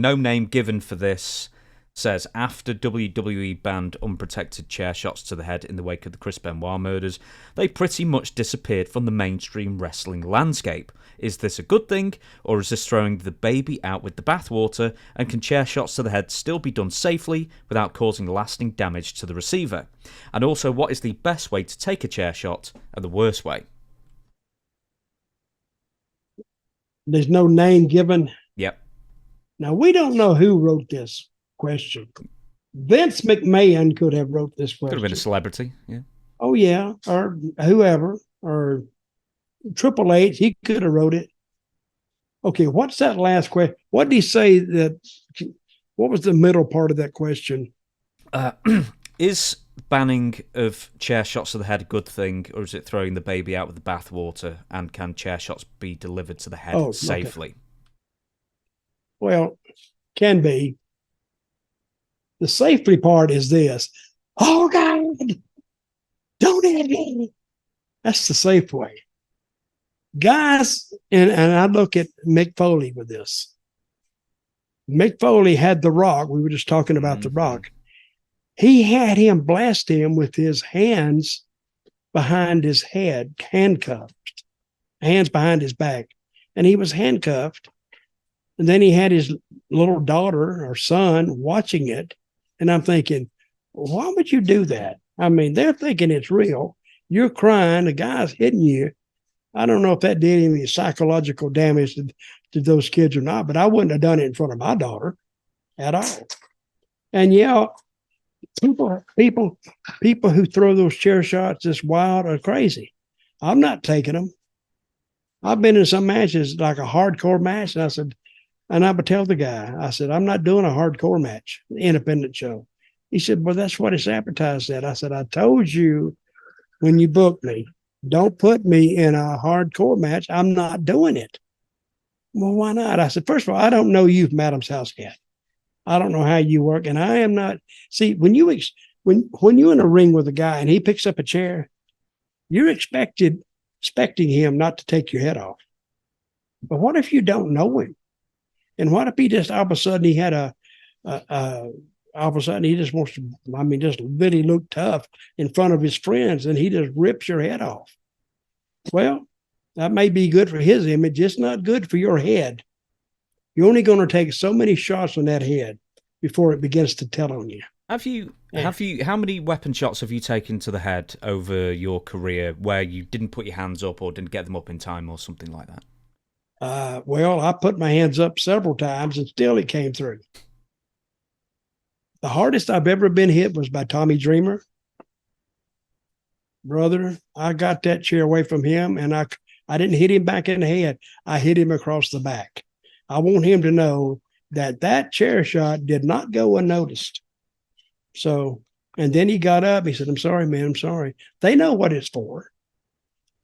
no name given for this, says after WWE banned unprotected chair shots to the head in the wake of the Chris Benoit murders, they pretty much disappeared from the mainstream wrestling landscape. Is this a good thing, or is this throwing the baby out with the bathwater, and can chair shots to the head still be done safely without causing lasting damage to the receiver? And also, what is the best way to take a chair shot and the worst way? There's no name given. Yep. Now, we don't know who wrote this question. Vince McMahon could have wrote this question. Could have been a celebrity, yeah. Oh, yeah, or whoever, or Triple H, he could have wrote it. Okay, what's that last question? What did he say what was the middle part of that question? Is banning of chair shots to the head a good thing, or is it throwing the baby out with the bathwater, and can chair shots be delivered to the head safely? Okay. Well, can be. The safety part is this. Oh, God, don't hit me. That's the safe way. Guys, and I look at Mick Foley with this. Mick Foley had The Rock. We were just talking about The Rock. He had him blast him with his hands behind his head, handcuffed, hands behind his back. And he was handcuffed. And then he had his little daughter or son watching it. And I'm thinking, why would you do that? I mean, they're thinking it's real. You're crying. The guy's hitting you. I don't know if that did any psychological damage to those kids or not, but I wouldn't have done it in front of my daughter at all. And yeah, people who throw those chair shots this wild are crazy. I'm not taking them. I've been in some matches, like a hardcore match, and I would tell the guy, I said, I'm not doing a hardcore match, an independent show. He said, well, that's what it's advertised at. I said, I told you when you booked me, don't put me in a hardcore match. I'm not doing it. Well, why not? I said, first of all, I don't know you from Adam's house cat. I don't know how you work. And I am not. See, when you're in a ring with a guy and he picks up a chair, you're expecting him not to take your head off. But what if you don't know him? And what if he just all of a sudden he had all of a sudden he just wants to, just really look tough in front of his friends and he just rips your head off. Well, that may be good for his image. It's not good for your head. You're only going to take so many shots on that head before it begins to tell on you. How many weapon shots have you taken to the head over your career where you didn't put your hands up or didn't get them up in time or something like that? Well, I put my hands up several times and still it came through. The hardest I've ever been hit was by Tommy Dreamer. Brother, I got that chair away from him and I didn't hit him back in the head. I hit him across the back. I want him to know that chair shot did not go unnoticed. So, and then he got up. He said, I'm sorry, man. I'm sorry. They know what it's for.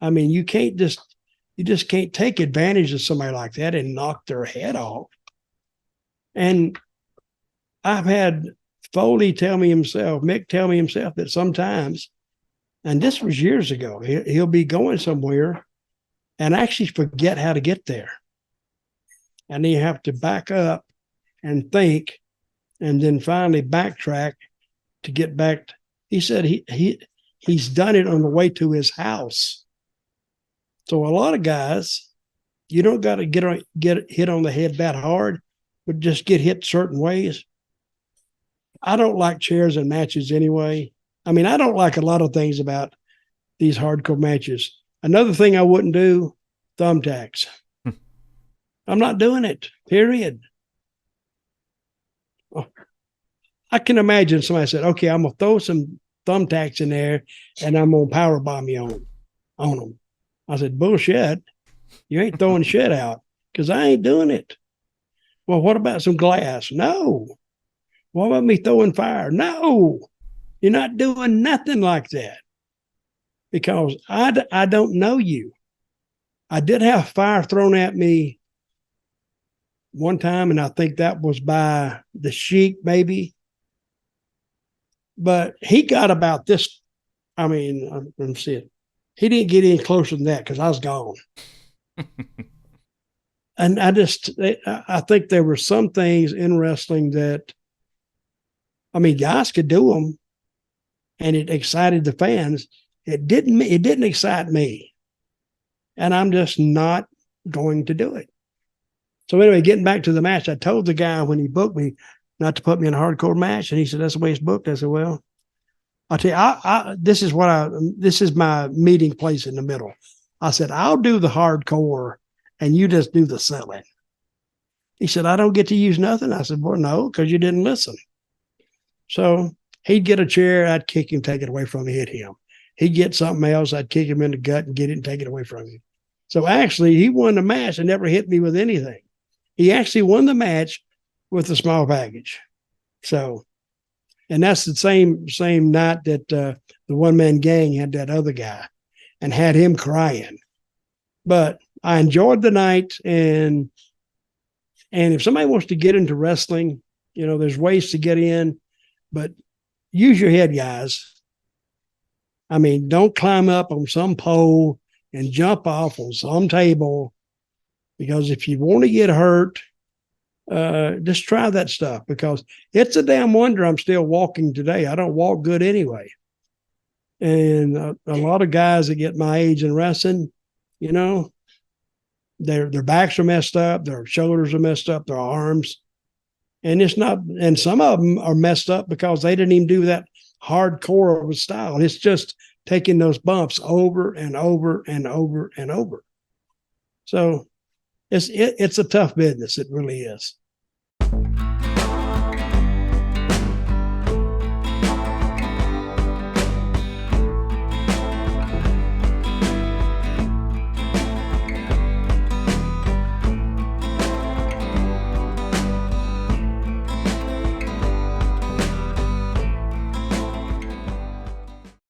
I mean, you just can't take advantage of somebody like that and knock their head off. And I've had Foley Mick tell me himself that sometimes, and this was years ago, he'll be going somewhere and actually forget how to get there. And you have to back up and think and then finally backtrack to get back. He said he's done it on the way to his house. So a lot of guys, you don't got to get hit on the head that hard, but just get hit certain ways. I don't like chairs in matches anyway. I mean, I don't like a lot of things about these hardcore matches. Another thing I wouldn't do, thumbtacks. I'm not doing it, period. I can imagine somebody said, okay, I'm going to throw some thumbtacks in there and I'm going to power bomb you on them. I said, bullshit. You ain't throwing shit out because I ain't doing it. Well, what about some glass? No. What about me throwing fire? No. You're not doing nothing like that because I don't know you. I did have fire thrown at me one time, and I think that was by the Sheik, maybe. But he got about this. I mean, let me see it. He didn't get any closer than that because I was gone. And I think there were some things in wrestling that, I mean, guys could do them, and it excited the fans. It didn't excite me, and I'm just not going to do it. So anyway, getting back to the match, I told the guy when he booked me not to put me in a hardcore match, and he said, "That's the way it's booked." I said, "Well, I'll tell you, this is my meeting place in the middle." I said, "I'll do the hardcore, and you just do the selling." He said, "I don't get to use nothing." I said, "Well, no, because you didn't listen." So he'd get a chair, I'd kick him, take it away from him, hit him. He'd get something else, I'd kick him in the gut and get it and take it away from him. So actually, he won the match and never hit me with anything. He actually won the match with a small package. So, and that's the same night that the one-man gang had that other guy and had him crying. But I enjoyed the night, and if somebody wants to get into wrestling, there's ways to get in, but use your head, guys. I mean, don't climb up on some pole and jump off on some table, because if you want to get hurt, just try that stuff, because it's a damn wonder I'm still walking today. I don't walk good anyway. And a lot of guys that get my age in wrestling, their backs are messed up, their shoulders are messed up, their arms. And some of them are messed up because they didn't even do that hardcore of a style. It's just taking those bumps over and over and over and over. So it's a tough business. It really is.